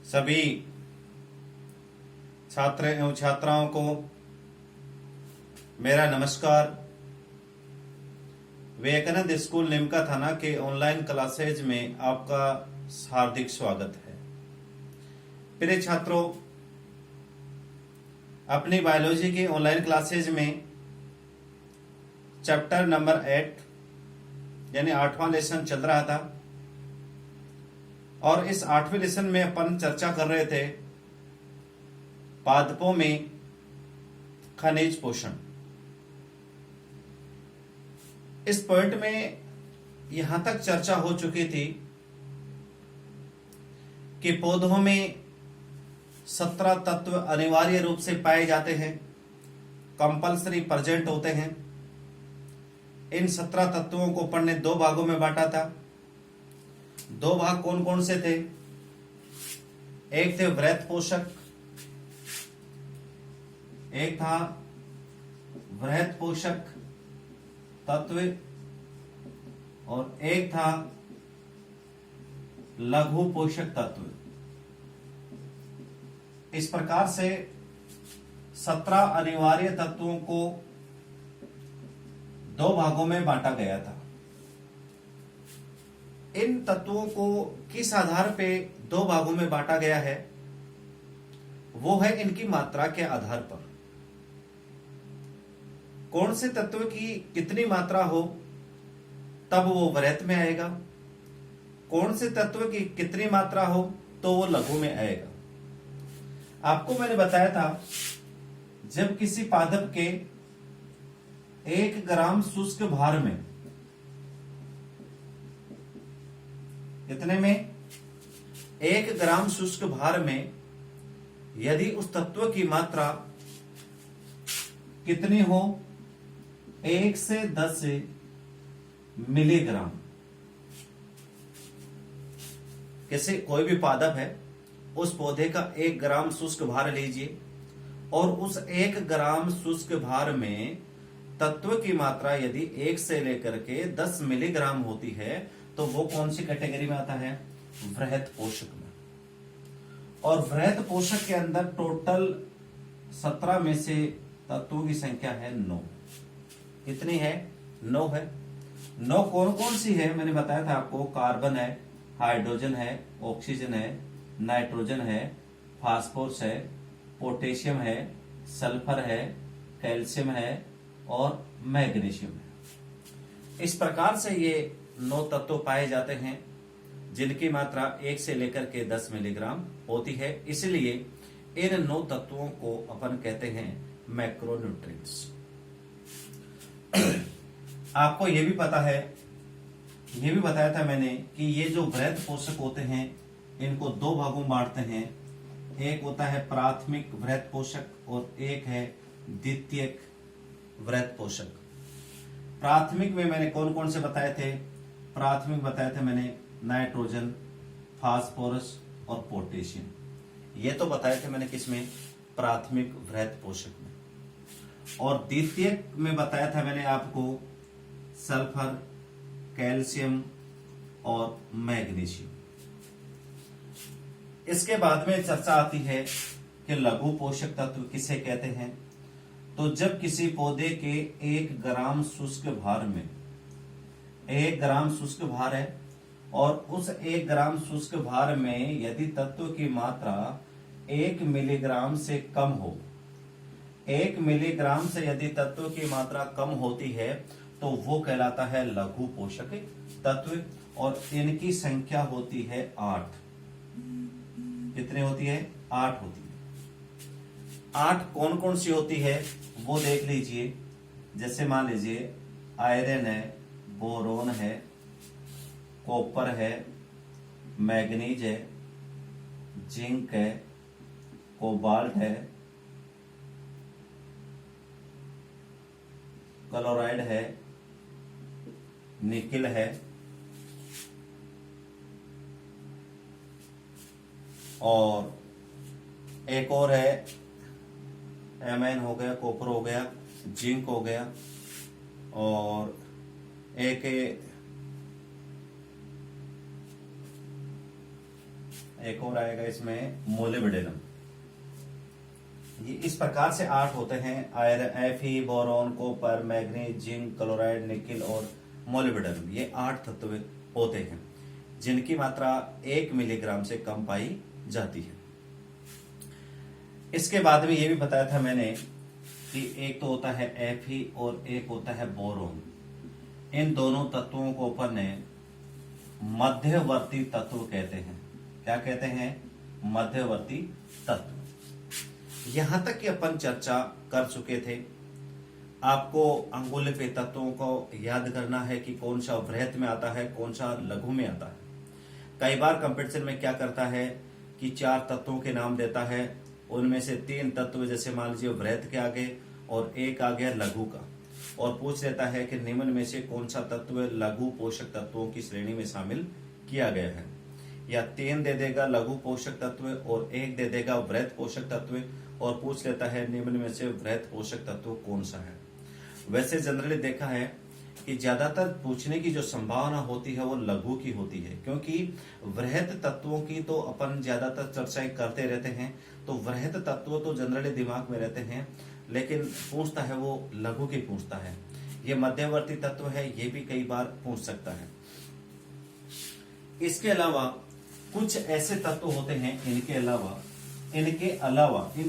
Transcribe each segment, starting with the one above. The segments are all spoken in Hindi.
सभी छात्र एवं छात्राओं को मेरा नमस्कार। विवेकानंद स्कूल निमका थाना के ऑनलाइन क्लासेज में आपका हार्दिक स्वागत है। प्रिय छात्रों, अपनी बायोलॉजी की ऑनलाइन क्लासेज में चैप्टर नंबर 8 यानी 8वां लेसन चल रहा था और इस 8वें लेसन में अपन चर्चा कर रहे थे पादपों में खनिज पोषण। इस पॉइंट में यहां तक चर्चा हो चुकी थी कि पौधों में 17 तत्व अनिवार्य रूप से पाए जाते हैं, कंपल्सरी प्रेजेंट होते हैं। इन 17 तत्वों को अपन ने 2 भागों में बांटा था। 2 भाग कौन कौन से थे? एक थे वृहत पोषक, एक था वृहत पोषक तत्व और एक था लघु पोषक तत्व। इस प्रकार से 17 अनिवार्य तत्वों को 2 भागों में बांटा गया था। इन तत्वों को किस आधार पे 2 भागों में बांटा गया है? वो है इनकी मात्रा के आधार पर। कौन से तत्व की कितनी मात्रा हो तब वो वृहत में आएगा, कौन से तत्व की कितनी मात्रा हो तो वो लघु में आएगा। आपको मैंने बताया था जब किसी पादप के 1 ग्राम शुष्क भार में, इतने में 1 ग्राम शुष्क भार में यदि उस तत्व की मात्रा कितनी हो, 1 से 10 मिलीग्राम। किसी कोई भी पादप है, उस पौधे का 1 ग्राम शुष्क भार लीजिए और उस 1 ग्राम शुष्क भार में तत्व की मात्रा यदि 1 से लेकर के 10 मिलीग्राम होती है तो वो कौन सी कैटेगरी में आता है? वृहत पोषक में। और वृहत पोषक के अंदर टोटल 17 में से तत्वों की संख्या है 9। कितनी है? 9 है। 9 कौन कौन सी है? मैंने बताया था आपको। कार्बन है, हाइड्रोजन है, ऑक्सीजन है, नाइट्रोजन है, फास्फोरस है, पोटेशियम है, सल्फर है, कैल्शियम है और मैग्नीशियम है। इस प्रकार से ये 9 तत्व पाए जाते हैं जिनकी मात्रा 1 से लेकर के 10 मिलीग्राम होती है। इसलिए इन 9 तत्वों को अपन कहते हैं मैक्रोन्यूट्रिएंट्स। आपको ये भी पता है, ये भी बताया था मैंने कि ये जो वृहत पोषक होते हैं इनको 2 भागों में बांटते हैं। एक होता है प्राथमिक वृहत पोषक और एक है द्वितीयक वृहत पोषक। प्राथमिक में मैंने कौन कौन से बताए थे? प्राथमिक बताए थे मैंने नाइट्रोजन, फास्फोरस और पोटेशियम। ये तो बताए थे मैंने किसमें? प्राथमिक वृहत पोषक में। और द्वितीयक में बताया था मैंने आपको सल्फर, कैल्शियम और मैग्नीशियम। इसके बाद में चर्चा आती है कि लघु पोषक तत्व किसे कहते हैं। तो जब किसी पौधे के 1 ग्राम शुष्क भार में, 1 ग्राम शुष्क भार है और उस 1 ग्राम शुष्क भार में यदि तत्व की मात्रा 1 मिलीग्राम से कम हो, 1 मिलीग्राम से यदि तत्व की मात्रा कम होती है तो वो कहलाता है लघु पोषक तत्व और इनकी संख्या होती है 8। कितनी होती है? 8 होती है। 8 कौन कौन सी होती है वो देख लीजिए। जैसे मान लीजिए आयरन है, बोरोन है, कॉपर है, मैग्नीज है, जिंक है, कोबाल्ट है, क्लोराइड है, निकिल है और एक और है एमएन हो गया, कॉपर हो गया, जिंक हो गया और एक एक और आएगा इसमें मोलिब्डेनम। ये इस प्रकार से 8 होते हैं, iron, Fe, boron, copper, manganese, zinc, chloride, nickel और मोलिब्डेनम। ये 8 तत्व होते हैं जिनकी मात्रा 1 मिलीग्राम से कम पाई जाती है। इसके बाद में ये भी बताया था मैंने कि एक तो होता है Fe और एक होता है बोरॉन। इन दोनों तत्वों को अपन ने मध्यवर्ती तत्व कहते हैं। क्या कहते हैं? मध्यवर्ती तत्व। यहां तक कि अपन चर्चा कर चुके थे। आपको अंगुल पे तत्वों को याद करना है कि कौन सा वृहत में आता है, कौन सा लघु में आता है। कई बार कंपटीशन में क्या करता है कि 4 तत्वों के नाम देता है, उनमें से 3 तत्व जैसे मान लीजिए वृहत के आगे और एक आ गया लघु का, और पूछ लेता है कि निम्न में से कौन सा तत्व लघु पोषक तत्वों की श्रेणी में शामिल किया गया है। या 3 दे देगा लघु पोषक तत्व और 1 दे देगा वृहत पोषक तत्व, और पूछ लेता है निम्न में से वृहत पोषक तत्व कौन सा है। वैसे जनरली देखा है कि ज्यादातर पूछने की जो संभावना होती है वो लघु की होती है, क्योंकि वृहत तत्वों की तो अपन ज्यादातर चर्चाएं करते रहते हैं, तो वृहत तत्व तो जनरली दिमाग में रहते हैं, लेकिन पूछता है वो लघु की पूछता है। ये मध्यवर्ती तत्व है, ये भी कई बार पूछ सकता है। इसके अलावा कुछ ऐसे तत्व होते हैं, इनके अलावा इन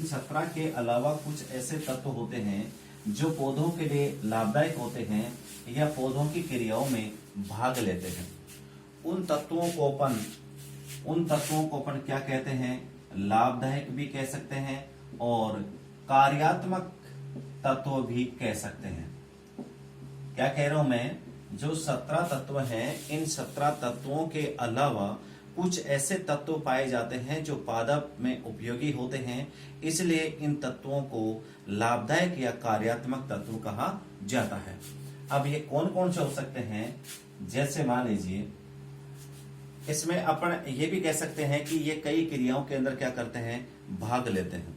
17 के अलावा कुछ ऐसे तत्व होते हैं जो पौधों के लिए लाभदायक होते हैं या पौधों की क्रियाओं में भाग लेते हैं। उन तत्वों को अपन क्या कहते हैं? लाभदायक भी कह सकते हैं और कार्यात्मक तत्व भी कह सकते हैं। क्या कह रहा हूं मैं? जो 17 तत्व हैं, इन 17 तत्वों के अलावा कुछ ऐसे तत्व पाए जाते हैं जो पादप में उपयोगी होते हैं, इसलिए इन तत्वों को लाभदायक या कार्यात्मक तत्व कहा जाता है। अब ये कौन कौन से हो सकते हैं? जैसे मान लीजिए, इसमें अपन ये भी कह सकते हैं कि ये कई क्रियाओं के अंदर क्या करते हैं? भाग लेते हैं।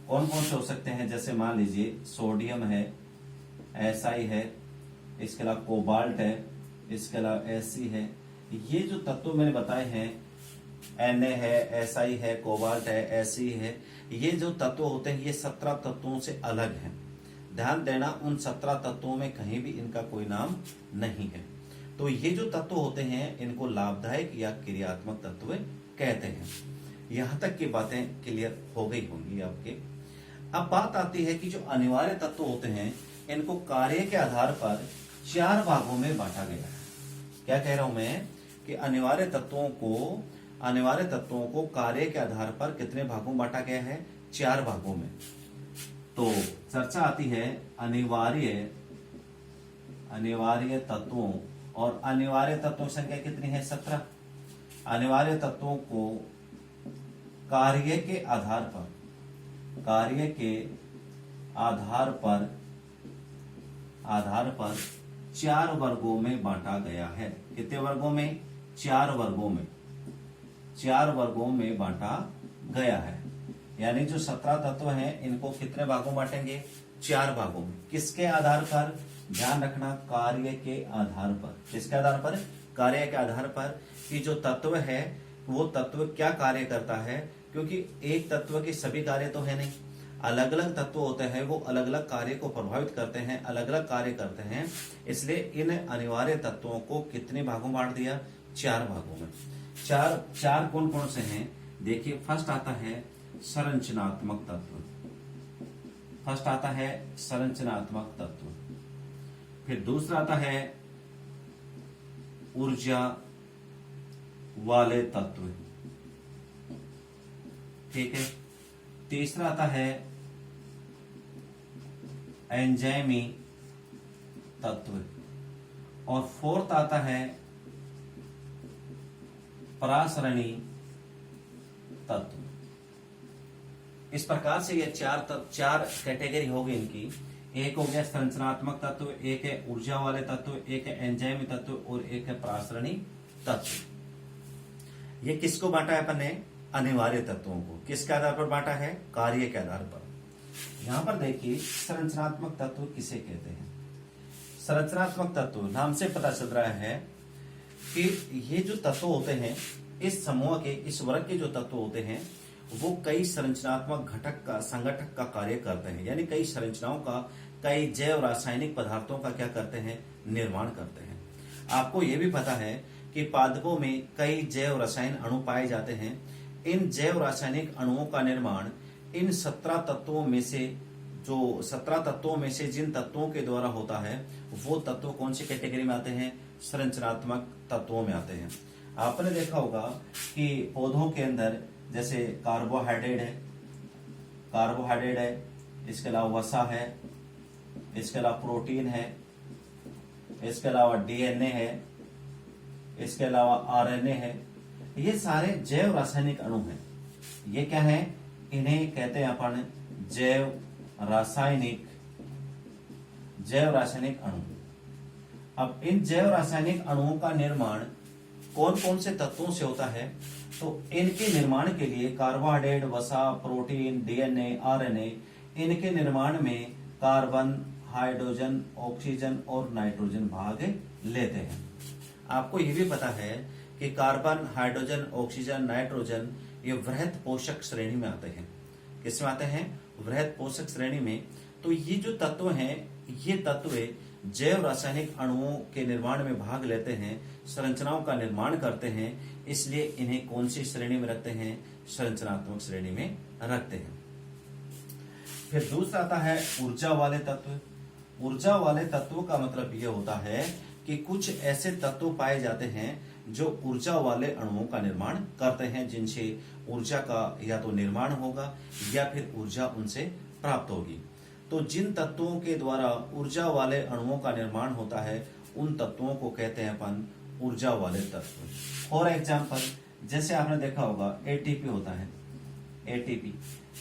कौन कौन से हो सकते हैं? जैसे मान लीजिए सोडियम है, Si है, इसके अलावा कोबाल्ट है, इसके अलावा Ag है। ये जो तत्व मैंने बताए हैं, Na है, Si है, कोबाल्ट है, Ag है, ये जो तत्व होते हैं ये 17 तत्वों से अलग हैं। ध्यान देना, उन 17 तत्वों में कहीं भी इनका कोई नाम नहीं है। तो ये जो तत्व होते हैं इनको लाभदायक या क्रियात्मक तत्व कहते हैं। यहां तक की बातें क्लियर हो गई होंगी आपके। अब बात आती है कि जो अनिवार्य तत्व होते हैं इनको कार्य के आधार पर 4 भागों में बांटा गया है। क्या कह रहा हूं मैं? कि अनिवार्य तत्वों को कार्य के आधार पर कितने भागों में बांटा गया है? 4 भागों में। तो चर्चा आती है अनिवार्य तत्वों, और अनिवार्य तत्वों की संख्या कितनी है? 17। अनिवार्य तत्वों को कार्य के आधार पर 4 वर्गों में बांटा गया है। कितने वर्गों में? 4 वर्गों में बांटा गया है। यानी जो 17 तत्व हैं इनको कितने भागों में बांटेंगे? 4 भागों में। किसके आधार पर? ध्यान रखना, कार्य के आधार पर। किसके आधार पर? कार्य के आधार पर, कि जो तत्व है वो तत्व क्या कार्य करता है, क्योंकि एक तत्व के सभी कार्य तो है नहीं, अलग अलग तत्व होते हैं, वो अलग अलग कार्य को प्रभावित करते हैं, अलग अलग कार्य करते हैं। इसलिए इन अनिवार्य तत्वों को कितने भागों में बांट दिया? 4 भागों में। चार कौन कौन से हैं? देखिए, फर्स्ट आता है संरचनात्मक तत्व। फिर दूसरा आता है ऊर्जा वाले तत्व, ठीक है। तीसरा आता है एंजाइमी तत्व, और फोर्थ आता है परासरणी तत्व। इस प्रकार से ये 4 कैटेगरी हो गई इनकी। एक हो गया संरचनात्मक तत्व, एक है ऊर्जा वाले तत्व, एक है एंजाइमी तत्व और एक है परासरणी तत्व। ये किसको बांटा है अपन ने? अनिवार्य तत्वों को। किसके आधार पर बांटा है? कार्य के आधार पर। यहां पर देखिए, संरचनात्मक तत्व किसे कहते हैं? संरचनात्मक तत्व नाम से पता चल रहा है कि ये जो तत्व होते हैं इस समूह के, इस वर्ग के जो तत्व होते हैं वो कई संरचनात्मक घटक का, संगठक का कार्य करते हैं, यानी कई संरचनाओं का, कई जैव रासायनिक पदार्थों का क्या करते हैं, निर्माण करते हैं। आपको यह भी पता है कि पादपों में कई जैव रसायन अणु पाए जाते हैं। इन जैव रासायनिक अणुओं का निर्माण इन 17 तत्वों में से, जो 17 तत्वों में से जिन तत्वों के द्वारा होता है वो तत्व कौन सी कैटेगरी में आते हैं, संरचनात्मक तत्वों में आते हैं। आपने देखा होगा कि पौधों के अंदर जैसे कार्बोहाइड्रेट है, इसके अलावा वसा है, इसके अलावा प्रोटीन है, इसके अलावा डीएनए है, इसके अलावा आरएनए है। ये सारे जैव रासायनिक अणु हैं। ये क्या है, इन्हें कहते हैं अपन जैव रासायनिक अणु। अब इन जैव रासायनिक अणुओं का निर्माण कौन कौन से तत्वों से होता है, तो इनके निर्माण के लिए कार्बोहाइड्रेट, वसा, प्रोटीन, डीएनए, आरएनए, इनके निर्माण में कार्बन, हाइड्रोजन, ऑक्सीजन और नाइट्रोजन भाग लेते हैं। आपको यह भी पता है कि कार्बन, हाइड्रोजन, ऑक्सीजन, नाइट्रोजन ये वृहद पोषक श्रेणी में आते हैं। किसमें आते हैं, वृहद पोषक श्रेणी में। तो ये जो तत्व हैं, ये तत्व जैव रासायनिक अणुओं के निर्माण में भाग लेते हैं, संरचनाओं का निर्माण करते हैं, इसलिए इन्हें कौन सी श्रेणी में रखते हैं, संरचनात्मक श्रेणी में रखते हैं। फिर दूसरा आता है ऊर्जा वाले तत्व। ऊर्जा वाले तत्व का मतलब यह होता है कि कुछ ऐसे तत्व पाए जाते हैं जो ऊर्जा वाले अणुओं का निर्माण करते हैं, जिनसे ऊर्जा का या तो निर्माण होगा या फिर ऊर्जा उनसे प्राप्त होगी। तो जिन तत्वों के द्वारा ऊर्जा वाले अणुओं का निर्माण होता है उन तत्वों को कहते हैं अपन ऊर्जा वाले तत्व। फॉर एग्जाम्पल, जैसे आपने देखा होगा एटीपी होता है।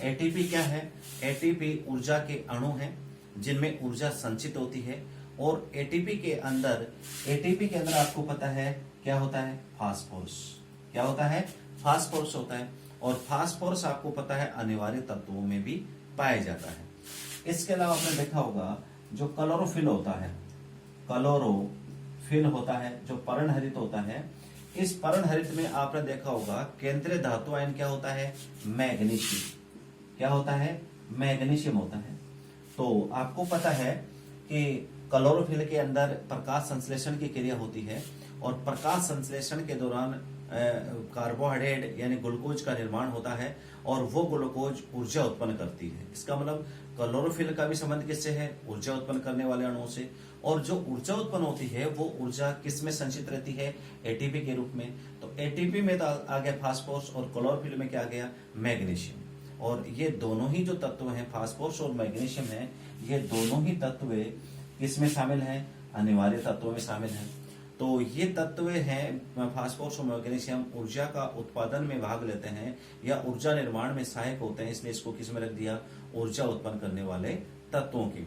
एटीपी क्या है, एटीपी ऊर्जा के अणु हैं जिनमें ऊर्जा संचित होती है। और एटीपी के अंदर आपको पता है क्या होता है, फास्फोरस। क्या होता है, फास्फोरस होता है। और फास्फोरस आपको पता है अनिवार्य तत्वों में भी पाया जाता है। इसके अलावा आपने देखा होगा जो क्लोरोफिल होता है, जो पर्णहरित होता है। इस पर्णहरित में आपने देखा होगा केंद्रीय धातु आयन क्या होता है, मैग्नीशियम। क्या होता है, मैग्नीशियम होता है। तो आपको पता है कि क्लोरोफिल के अंदर प्रकाश संश्लेषण की क्रिया होती है और प्रकाश संश्लेषण के दौरान कार्बोहाइड्रेट यानी ग्लूकोज का निर्माण होता है और वो ग्लूकोज ऊर्जा उत्पन्न करती है। इसका मतलब क्लोरोफिल का भी संबंध किससे है, ऊर्जा उत्पन्न करने वाले अणुओं से। और जो ऊर्जा उत्पन्न होती है वो ऊर्जा किस में संचित रहती है, एटीपी के रूप में। तो एटीपी में तो आ गया फास्फोरस और क्लोरोफिल में क्या आ गया, मैग्नीशियम। और ये दोनों ही जो तत्व हैं, फास्फोरस और मैग्नीशियम है, ये दोनों ही तत्व किसमें शामिल हैं, अनिवार्य तत्वों में शामिल हैं। तो ये तत्व हैं फास्फोरस और मैग्नीशियम ऊर्जा का उत्पादन में भाग लेते हैं या ऊर्जा निर्माण में सहायक होते हैं, इसलिए इसको किस में रख दिया, ऊर्जा उत्पन्न करने वाले तत्वों की।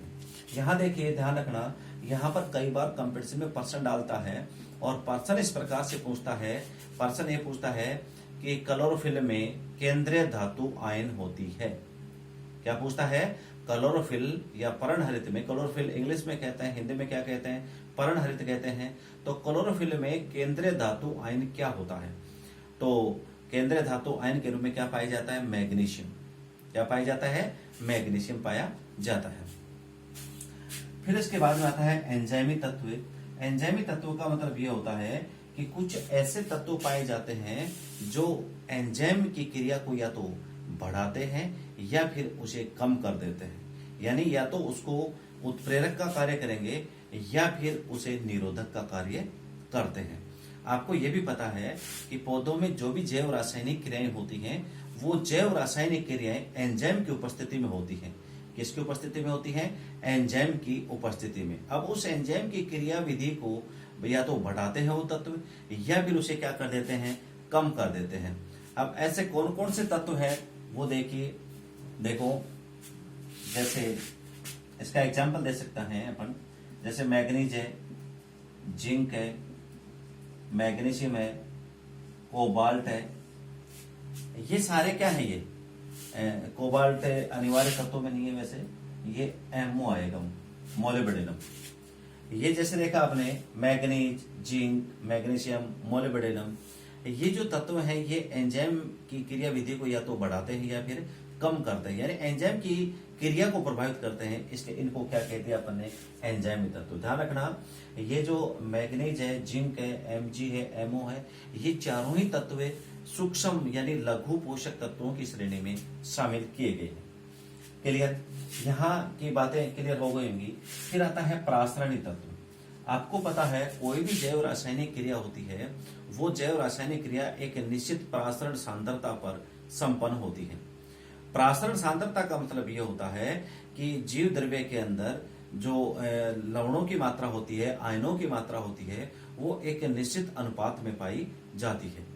यहाँ देखिए, ध्यान रखना, यहाँ पर कई बार कंपटीशन में पर्सन डालता है और पर्सन इस प्रकार से पूछता है, पर्सन ये पूछता है कि क्लोरोफिल में केंद्रीय धातु आयन होती है। क्या पूछता है, क्लोरोफिल या पर्णहरित में, क्लोरोफिल इंग्लिश में कहते हैं, हिंदी में क्या कहते हैं, पर्णहरित कहते हैं। तो क्लोरोफिल में केंद्रीय धातु आयन क्या होता है, तो केंद्रीय धातु आयन के रूप में क्या पाया जाता है, मैग्नीशियम। क्या पाया जाता है, मैग्नीशियम पाया जाता है। फिर इसके बाद में आता है एंजाइमी तत्व। एंजाइमी तत्व का मतलब यह होता है कि कुछ ऐसे तत्व पाए जाते हैं जो एंजाइम की क्रिया को या तो बढ़ाते हैं या फिर उसे कम कर देते हैं, यानी या तो उसको उत्प्रेरक का कार्य करेंगे या फिर उसे निरोधक का कार्य करते हैं। आपको यह भी पता है कि पौधों में जो भी जैव रासायनिक क्रियाएं होती हैं वो जैव रासायनिक क्रियाएं एंजाइम की उपस्थिति में होती हैं। किसकी उपस्थिति में होती है, एंजाइम की उपस्थिति में। अब उस एंजाइम की क्रिया विधि को या तो बढ़ाते हैं वो तत्व या फिर उसे क्या कर देते हैं, कम कर देते हैं। अब ऐसे कौन कौन से तत्व हैं वो देखिए, देखो जैसे इसका एग्जांपल दे सकता है अपन, जैसे मैग्नीज है, जिंक है, मैग्नीशियम है, कोबाल्ट है। ये सारे क्या है, ये कोबाल्ट अनिवार्य तत्वों में नहीं है, वैसे ये एमओ आएगा, मोलिब्डेनम। ये जैसे देखा आपने मैग्नीज, जिंक, मैग्नीशियम, मोलिब्डेनम, ये जो तत्व हैं ये एंजाइम की क्रिया विधि को या तो बढ़ाते हैं या फिर कम करते हैं, यानी एंजाइम की क्रिया को प्रभावित करते हैं, इसलिए इनको क्या कहते हैं अपन ने, एंजाइमी तत्व। ध्यान रखना, ये जो मैग्नीज है, जिंक है, Mg है, MO है, ये चारों ही तत्व सूक्ष्म यानी लघु पोषक तत्वों की श्रेणी में शामिल किए गए हैं। क्लियर, यहाँ की बातें क्लियर हो गई होंगी। फिर आता है प्रासरणी तत्व। आपको पता है कोई भी जैव रासायनिक क्रिया होती है, वो जैव रासायनिक क्रिया एक निश्चित प्रासरण सांद्रता पर संपन्न होती है। प्रासरण सांद्रता का मतलब यह होता है कि जीव द्रव्य के अंदर जो लवणों की मात्रा होती है, आयनों की मात्रा होती है, वो एक निश्चित अनुपात में पाई जाती है।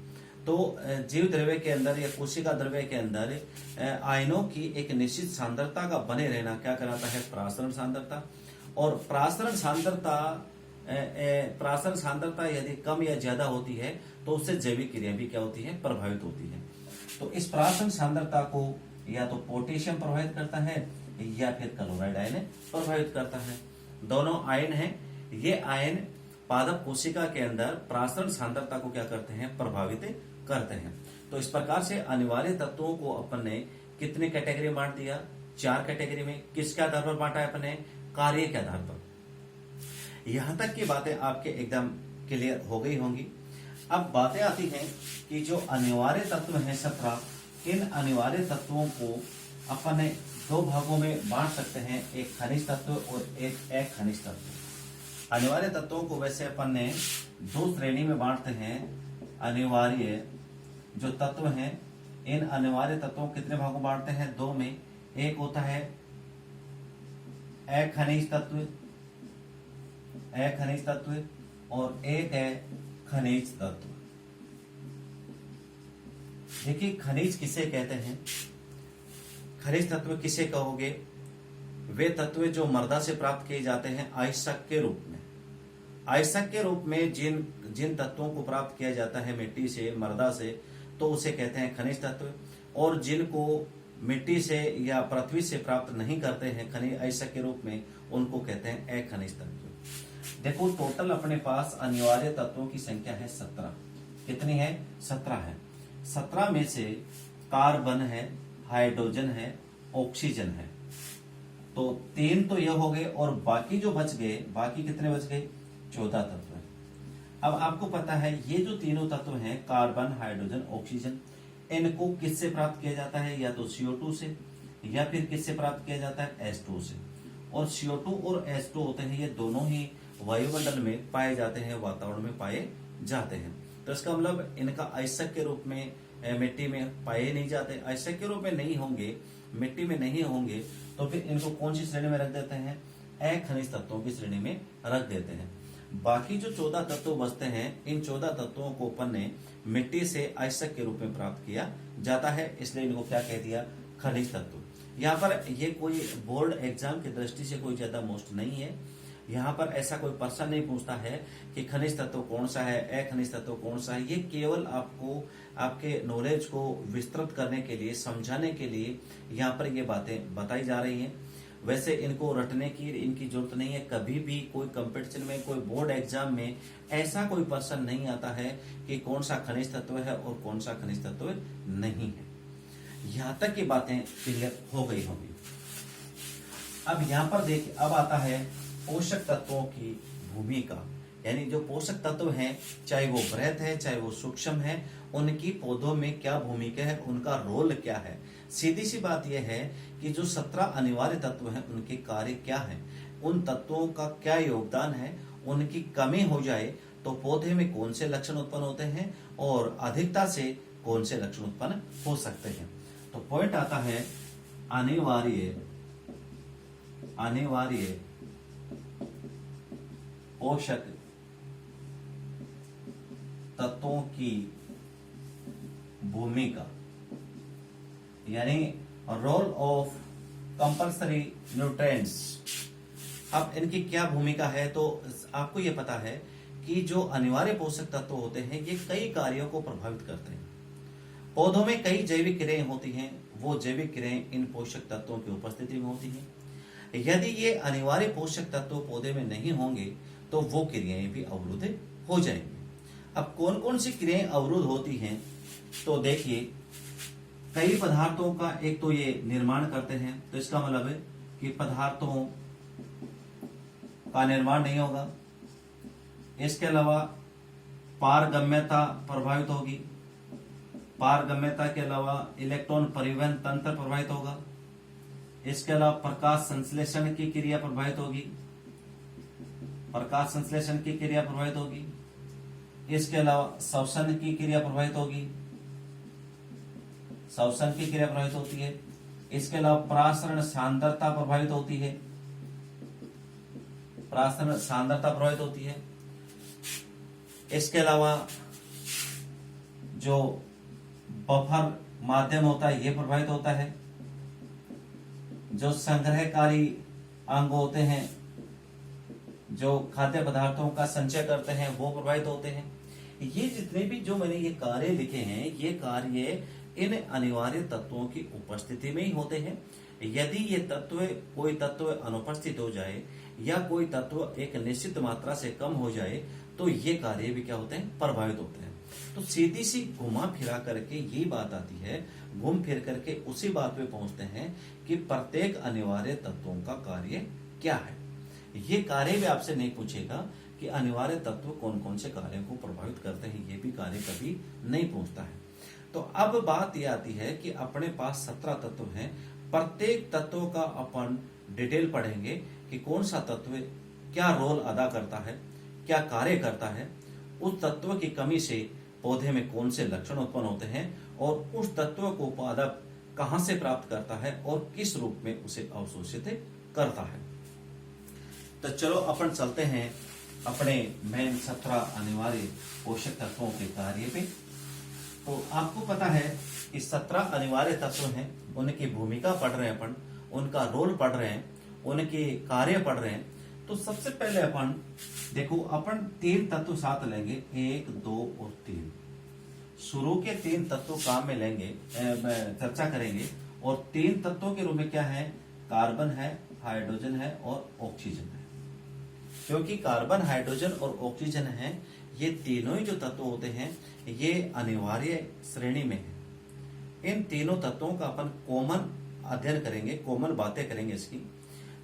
तो जीव द्रव्य के अंदर या कोशिका द्रव्य के अंदर आयनों की एक निश्चित सांद्रता का बने रहना क्या कहलाता है, प्रासरण सांद्रता। और प्रासरण सांद्रता यदि कम या ज्यादा होती है तो उससे जैविक क्रिया भी क्या होती है, प्रभावित होती है। तो इस प्रासरण सांद्रता को या तो पोटेशियम प्रभावित करता है या फिर क्लोराइड आयन प्रभावित करता है। दोनों आयन हैं, ये आयन पादप कोशिका के अंदर प्रासरण सांद्रता को क्या करते हैं, प्रभावित करते हैं। तो इस प्रकार से अनिवार्य तत्वों को अपन ने कितने कैटेगरी में बांट दिया, 4 कैटेगरी में। किसके आधार पर बांटा है अपन ने, कार्य के आधार पर। यहां तक की बातें आपके एकदम क्लियर हो गई होंगी। अब बातें आती हैं कि जो अनिवार्य तत्व हैं 17, इन अनिवार्य तत्वों को अपन 2 भागों में बांट सकते हैं, एक खनिज तत्व और एक अखनिज तत्व। अनिवार्य तत्वों को वैसे अपन ने 2 श्रेणी में बांटते हैं। अनिवार्य जो तत्व हैं, इन अनिवार्य तत्वों को कितने भागों में बांटते हैं, 2 में। एक होता है अखनिज तत्व और एक है खनिज तत्व। देखिए खनिज किसे कहते हैं, खनिज तत्व किसे कहोगे, वे तत्व जो मृदा से प्राप्त किए जाते हैं आयस्क के रूप में। आयस्क के रूप में जिन तत्वों को प्राप्त किया जाता है मिट्टी से, मृदा से, तो उसे कहते हैं खनिज तत्व। और जिनको मिट्टी से या पृथ्वी से प्राप्त नहीं करते हैं खनिज आयस्क के रूप में, उनको कहते हैं अखनिज तत्व। देखो टोटल अपने पास अनिवार्य तत्वों की संख्या है 17। कितनी है, 17 है। 17 में से कार्बन है, हाइड्रोजन है, ऑक्सीजन है, तो 3 तो यह हो गए और बाकी जो बच गए, बाकी कितने बच गए, 14 तत्व है। अब आपको पता है ये जो तीनों तत्व हैं, कार्बन, हाइड्रोजन, ऑक्सीजन, इनको किससे प्राप्त किया जाता है, या तो CO2 से या फिर किससे प्राप्त किया जाता है, H2 से। और CO2 और H2 होते हैं, ये दोनों ही वायुमंडल में पाए जाते हैं, वातावरण में पाए जाते हैं। तो इसका मतलब इनका अयस्क के रूप में मिट्टी में पाए नहीं जाते। अयस्क के रूप में नहीं होंगे, मिट्टी में नहीं होंगे, तो फिर इनको कौन सी श्रेणी में रख देते हैं, अखनिज तत्वों की श्रेणी में रख देते हैं। बाकी जो 14 तत्व बचते हैं, इन 14 तत्वों को अपन ने मिट्टी से अयस्क के रूप में प्राप्त किया जाता है, इसलिए इनको क्या कह दिया, खनिज तत्व। यहाँ पर ये कोई बोर्ड एग्जाम की दृष्टि से कोई ज्यादा मोस्ट नहीं है। यहाँ पर ऐसा कोई प्रश्न नहीं पूछता है कि खनिज तत्व कौन सा है, अखनिज तत्व कौन सा है। ये केवल आपको आपके नॉलेज को विस्तृत करने के लिए, समझाने के लिए यहाँ पर ये बातें बताई जा रही हैं। वैसे इनको रटने की इनकी जरूरत नहीं है। कभी भी कोई कंपटीशन में, कोई बोर्ड एग्जाम में ऐसा कोई प्रश्न नहीं आता है कि कौन सा खनिज तत्व है और कौन सा खनिज तत्व नहीं है। यहाँ तक की बातें क्लियर हो गई होंगी। अब यहाँ पर देखिए, अब आता है पोषक तत्वों की भूमिका, यानी जो पोषक तत्व हैं, चाहे वो बृहत है चाहे वो सूक्ष्म है, उनकी पौधों में क्या भूमिका है, उनका रोल क्या है। सीधी सी बात यह है कि जो 17 अनिवार्य तत्व हैं, उनके कार्य क्या है, उन तत्वों का क्या योगदान है, उनकी कमी हो जाए तो पौधे में कौन से लक्षण उत्पन्न होते हैं और अधिकता से कौन से लक्षण उत्पन्न हो सकते हैं। तो पॉइंट आता है अनिवार्य पोषक तत्वों की भूमिका, यानी रोल ऑफ कंपल्सरी न्यूट्रिएंट्स। अब इनकी क्या भूमिका है, तो आपको यह पता है कि जो अनिवार्य पोषक तत्व होते हैं, ये कई कार्यों को प्रभावित करते हैं। पौधों में कई जैविक क्रियाएं होती हैं, वो जैविक क्रियाएं इन पोषक तत्वों की उपस्थिति में होती हैं। यदि ये अनिवार्य पोषक तत्व पौधे में नहीं होंगे तो वो क्रियाएं भी अवरुद्ध हो जाएंगी। अब कौन कौन सी क्रियाएं अवरुद्ध होती हैं, तो देखिए कई पदार्थों का एक तो ये निर्माण करते हैं, तो इसका मतलब है कि पदार्थों का निर्माण नहीं होगा। इसके अलावा पारगम्यता प्रभावित होगी, पारगम्यता के अलावा इलेक्ट्रॉन परिवहन तंत्र प्रभावित होगा। इसके अलावा प्रकाश संश्लेषण की क्रिया प्रभावित होगी, प्रकाश संश्लेषण की क्रिया प्रभावित होगी। इसके अलावा श्वसन की क्रिया प्रभावित होगी, श्वसन की क्रिया प्रभावित होती है। इसके अलावा प्रासरण सांद्रता प्रभावित होती है, प्रासरण सांद्रता प्रभावित होती है। इसके अलावा जो बफर माध्यम होता है ये प्रभावित होता है। जो संग्रहकारी अंग होते हैं, जो खाद्य पदार्थों का संचय करते हैं, वो प्रभावित होते हैं। ये जितने भी जो मैंने ये कार्य लिखे हैं, ये कार्य इन अनिवार्य तत्वों की उपस्थिति में ही होते हैं। यदि ये तत्व, कोई तत्व अनुपस्थित हो जाए या कोई तत्व एक निश्चित मात्रा से कम हो जाए, तो ये कार्य भी क्या होते हैं, प्रभावित होते हैं। तो सीधी सी घुमा फिरा करके यही बात आती है, घूम फिर करके उसी बात पे पहुंचते हैं कि प्रत्येक अनिवार्य तत्वों का कार्य क्या है। ये कार्य भी आपसे नहीं पूछेगा कि अनिवार्य तत्व कौन कौन से कार्यों को प्रभावित करते हैं, ये भी कार्य कभी नहीं पूछता है। तो अब बात ये आती है कि अपने पास 17 तत्व हैं, प्रत्येक तत्व का अपन डिटेल पढ़ेंगे कि कौन सा तत्व क्या रोल अदा करता है, क्या कार्य करता है, उस तत्व की कमी से पौधे में कौन से लक्षण उत्पन्न होते हैं, और उस तत्व को पादप कहां से प्राप्त करता है और किस रूप में उसे अवशोषित करता है। तो चलो अपन चलते हैं अपने मेन 17 अनिवार्य पोषक तत्वों के कार्य पे। तो आपको पता है कि 17 अनिवार्य तत्व हैं, उनकी भूमिका पढ़ रहे हैं अपन, उनका रोल पढ़ रहे हैं, उनके कार्य पढ़ रहे हैं। तो सबसे पहले अपन देखो, अपन 3 तत्व साथ लेंगे, 1, 2 और 3। शुरू के 3 तत्व काम में लेंगे, चर्चा करेंगे। और 3 तत्वों के रूप में क्या है, कार्बन है, हाइड्रोजन है और ऑक्सीजन है। क्योंकि कार्बन, हाइड्रोजन और ऑक्सीजन है, ये तीनों ही जो तत्व होते हैं ये अनिवार्य श्रेणी में है। इन तीनों तत्वों का अपन कॉमन अध्ययन करेंगे, कॉमन बातें करेंगे इसकी।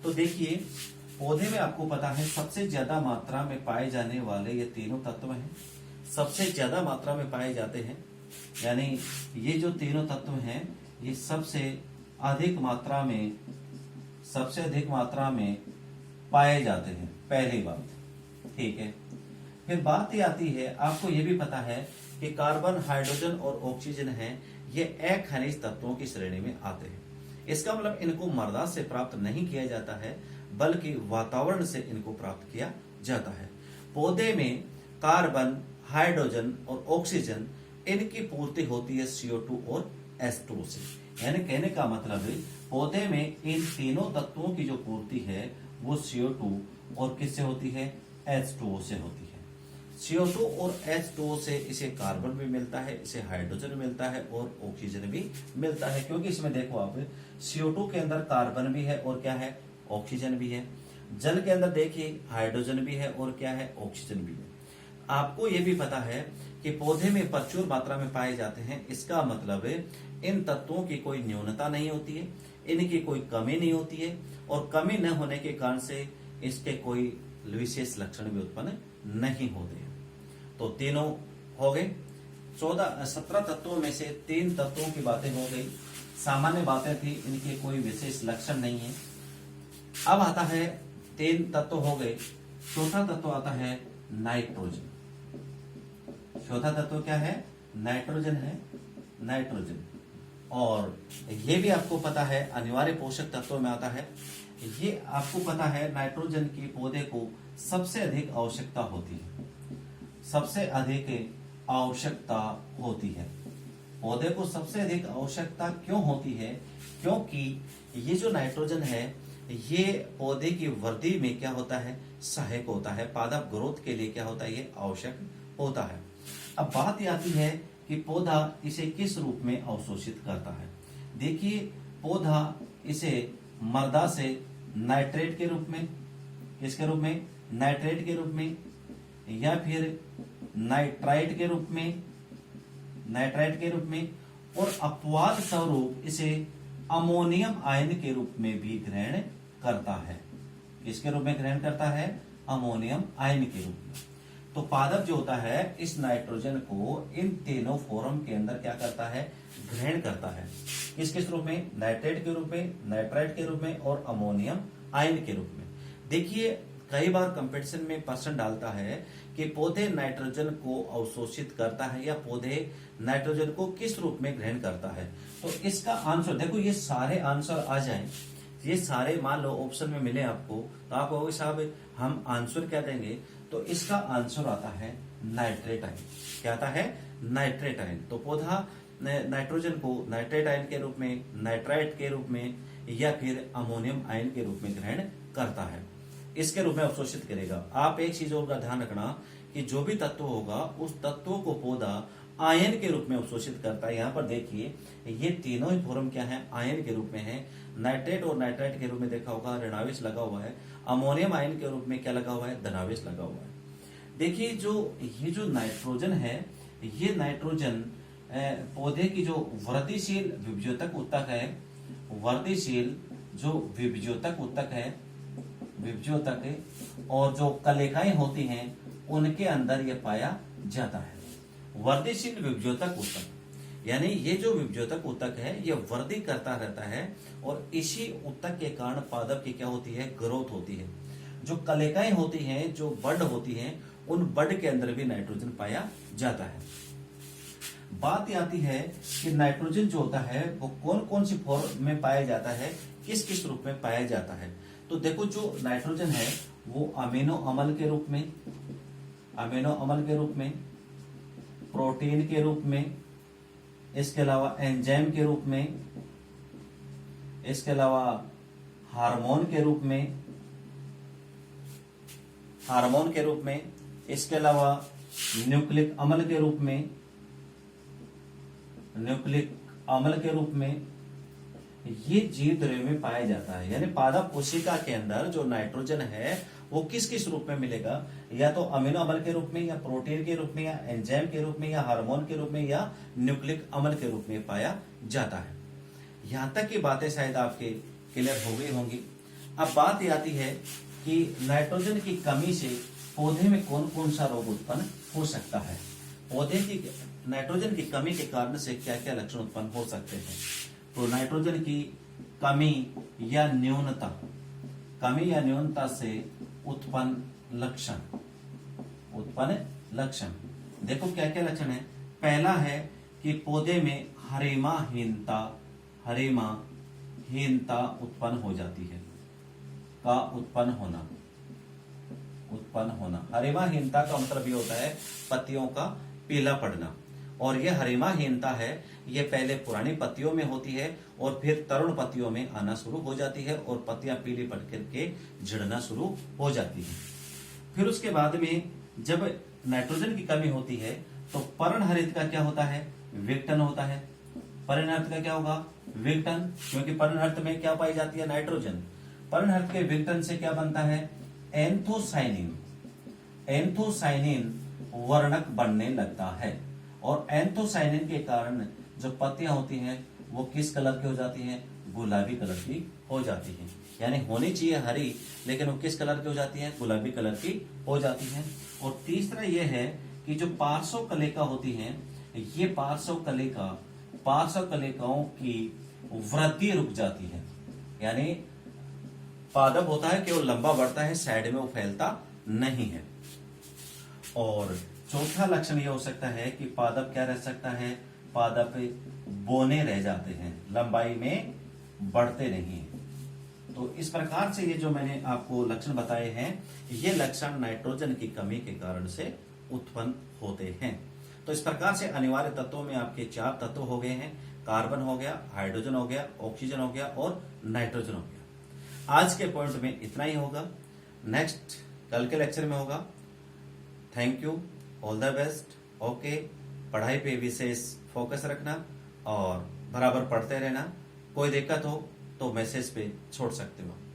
तो देखिए, पौधे में आपको पता है सबसे ज्यादा मात्रा में पाए जाने वाले ये तीनों तत्व हैं, सबसे ज्यादा मात्रा में पाए जाते हैं। यानी ये जो तीनों तत्व हैं ये सबसे अधिक मात्रा में पाए जाते हैं, पहली बात। ठीक है, फिर बात ये आती है, आपको ये भी पता है कि कार्बन, हाइड्रोजन और ऑक्सीजन है, ये अखनिज तत्वों की श्रेणी में आते हैं। इसका मतलब इनको मृदा से प्राप्त नहीं किया जाता है, बल्कि वातावरण से इनको प्राप्त किया जाता है। पौधे में कार्बन, हाइड्रोजन और ऑक्सीजन, इनकी पूर्ति होती है CO2 और H2O से। यानी कहने का मतलब है, पौधे में इन तीनों तत्वों की जो पूर्ति है वो CO2 और किससे होती है, H2O से होती है। CO2 और H2O से इसे कार्बन भी मिलता है, इसे हाइड्रोजन भी मिलता है और ऑक्सीजन भी मिलता है। क्योंकि इसमें देखो आप, CO2 के अंदर कार्बन भी है और क्या है, ऑक्सीजन भी है। जल के अंदर देखिए हाइड्रोजन भी है और क्या है, ऑक्सीजन भी है। आपको यह भी पता है कि पौधे में प्रचुर मात्रा में पाए जाते हैं। इसका मतलब है इन तत्वों की कोई न्यूनता नहीं होती है, इनकी कोई कमी नहीं होती है, और कमी न होने के कारण से इसके कोई विशेष लक्षण भी उत्पन्न नहीं होते हैं। तो तीनों हो गए। 17 तत्वों में से 3 तत्वों की बातें हो गई, सामान्य बातें थी, इनके कोई विशेष लक्षण नहीं है। अब आता है 3 तत्व हो गए, चौथा तत्व आता है नाइट्रोजन। चौथा तत्व क्या है, नाइट्रोजन है, नाइट्रोजन। और ये भी आपको पता है अनिवार्य पोषक तत्वों में आता है। ये आपको पता है नाइट्रोजन की पौधे को सबसे अधिक आवश्यकता होती है, सबसे अधिक आवश्यकता होती है। पौधे को सबसे अधिक आवश्यकता क्यों होती है, क्योंकि ये जो नाइट्रोजन है ये पौधे की वृद्धि में क्या होता है, सहायक होता है। पादप ग्रोथ के लिए क्या होता है, ये आवश्यक होता है। अब बात ये आती है कि पौधा इसे किस रूप में अवशोषित करता है। देखिए, पौधा इसे मृदा से किसके रूप में, नाइट्रेट के रूप में, या फिर नाइट्राइट के रूप में, नाइट्राइट के रूप में, और अपवाद स्वरूप इसे अमोनियम आयन के रूप में भी ग्रहण करता है। किसके रूप में ग्रहण करता है? अमोनियम आयन के रूप में। तो पादप जो होता है इस नाइट्रोजन को इन तीनों फॉर्म के अंदर क्या करता है? ग्रहण करता है। किस किस रूप में? नाइट्रेट के रूप में, नाइट्राइट के रूप में और अमोनियम आयन के रूप में। देखिए कई बार कंपटीशन में प्रश्न डालता है कि पौधे नाइट्रोजन को अवशोषित करता है या पौधे नाइट्रोजन को किस रूप में ग्रहण करता है। तो इसका आंसर देखो, ये सारे आंसर आ जाएं, ये सारे मान लो ऑप्शन में मिले आपको, तो आप कहोगे साहब हम आंसर क्या देंगे? तो इसका आंसर आता है नाइट्रेट आयन। क्या आता है? Nitrate ion. तो पौधा नाइट्रोजन को नाइट्रेट आयन के रूप में, नाइट्राइट के रूप में या फिर अमोनियम आयन के रूप में ग्रहण करता है, इसके रूप में अवशोषित करेगा। आप एक चीज और का ध्यान रखना कि जो भी तत्व होगा उस तत्वों को पौधा आयन के रूप में अवशोषित करता है। यहाँ पर देखिए ये तीनों ही फॉर्म क्या है? आयन के रूप में है। नाइट्रेट और नाइट्राइट के रूप में देखा होगा ऋणावेश लगा हुआ है, अमोनियम आयन के रूप में क्या लगा हुआ है? धनावेश लगा हुआ है। देखिए ये जो नाइट्रोजन है, ये नाइट्रोजन पौधे की जो वृद्धिशील विभज्योतक ऊतक है, वृद्धिशील जो विभज्योतक ऊतक है, विभज्योतक है, और जो कलिकाएं होती हैं उनके अंदर यह पाया जाता है। वृद्धिशील विभज्योतक ऊतक यानी ये जो विभज्योतक ऊतक है ये वृद्धि करता रहता है और इसी ऊतक के कारण पादप की क्या होती है? ग्रोथ होती है। जो कलिकाएं होती हैं, जो बड होती हैं, उन बड के अंदर भी नाइट्रोजन पाया जाता है। बात आती है कि नाइट्रोजन जो होता है वो कौन कौन सी फॉर्म में पाया जाता है, किस किस रूप में पाया जाता है। तो देखो जो नाइट्रोजन है वो अमीनो अम्ल के रूप में, अमीनो अम्ल के रूप में, प्रोटीन के रूप में, इसके अलावा एंजाइम के रूप में, इसके अलावा हार्मोन के रूप में, हार्मोन के रूप में, इसके अलावा न्यूक्लिक अम्ल के रूप में, न्यूक्लिक अम्ल के रूप में ये जीव द्रव्य में पाया जाता है। यानी पादप कोशिका के अंदर जो नाइट्रोजन है वो किस किस रूप में मिलेगा? या तो अमीनो अम्ल के रूप में, या प्रोटीन के रूप में, या एंजाइम के रूप में, या हार्मोन के रूप में, या न्यूक्लिक अम्ल के रूप में पाया जाता है। यहां तक की बातें शायद आपके क्लियर हो गई होंगी। अब बात आती है कि नाइट्रोजन की कमी से पौधे में कौन कौन सा रोग उत्पन्न हो सकता है। पौधे की नाइट्रोजन की कमी के कारण से क्या क्या लक्षण उत्पन्न हो सकते हैं। तो नाइट्रोजन की कमी या न्यूनता, कमी या न्यूनता से उत्पन्न लक्षण, उत्पन्न लक्षण देखो क्या क्या लक्षण है। पहला है कि पौधे में हरिमाहीनता, हरिमाहीनता उत्पन्न हो जाती है, का उत्पन्न होना, उत्पन्न होना। हरिमाहीनता का मतलब ये होता है पत्तियों का पीला पड़ना, और ये हरिमाहीनता है ये पहले पुरानी पत्तियों में होती है और फिर तरुण पत्तियों में आना शुरू हो जाती है और पत्तियां पीली पड़ करके झड़ना शुरू हो जाती है। फिर उसके बाद में जब नाइट्रोजन की कमी होती है तो पर्णहरित का क्या होता है? विघटन होता है। पर्णहरित का क्या होगा? विघटन, क्योंकि पर्णहरित में क्या पाई जाती है? नाइट्रोजन। पर्णहरित के विघटन से क्या बनता है? एंथोसाइनिन। एंथोसाइनिन वर्णक बनने लगता है और एंथोसाइनिन के कारण जो पत्तियां होती हैं वो किस कलर की हो जाती हैं? गुलाबी कलर की हो जाती हैं। यानी होनी चाहिए हरी, लेकिन वो किस कलर की हो जाती है? गुलाबी कलर की हो जाती है। और तीसरा यह है कि जो पार्श्व कलिका होती हैं, ये पार्श्व कलिकाओं की वृद्धि रुक जाती है। यानी पादप होता है कि वो लंबा बढ़ता है, साइड में वो फैलता नहीं है। और चौथा लक्षण यह हो सकता है कि पादप क्या रह सकता है? पादप बोने रह जाते हैं, लंबाई में बढ़ते नहीं हैं। तो इस प्रकार से ये जो मैंने आपको लक्षण बताए हैं, ये लक्षण नाइट्रोजन की कमी के कारण से उत्पन्न होते हैं। तो इस प्रकार से अनिवार्य तत्वों में आपके 4 तत्व हो गए हैं। कार्बन हो गया, हाइड्रोजन हो गया, ऑक्सीजन हो गया और नाइट्रोजन हो गया। आज के पॉइंट में इतना ही होगा, नेक्स्ट कल के लेक्चर में होगा। Thank you, all the best. Okay, पढ़ाई पे विशेष फोकस रखना और बराबर पढ़ते रहना। कोई दिक्कत हो तो मैसेज पे छोड़ सकते हो।